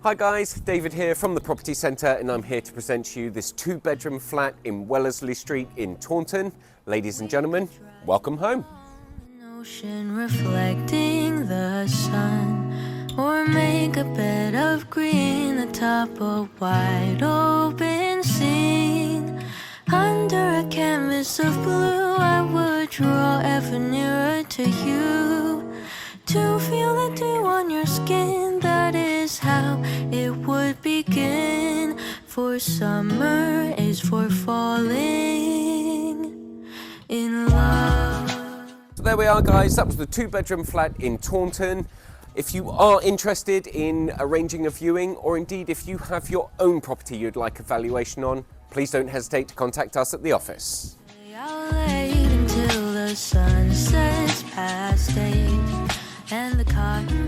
Hi guys, David here from the Property Centre, and I'm here to present to you this 2-bedroom flat in Wellesley Street in Taunton. Ladies and gentlemen, welcome home. Ocean reflecting the sun, or make a bed of green atop a wide open scene. Under a canvas of blue, I would draw ever nearer to you, to feel the dew on your skin. That is how it would begin. For summer is for falling in love. So there we are guys, that was the 2-bedroom flat in Taunton. If you are interested in arranging a viewing, or indeed if you have your own property you'd like a valuation on, please don't hesitate to contact us at the office. I'll wait until the sun sets past 8 and the cotton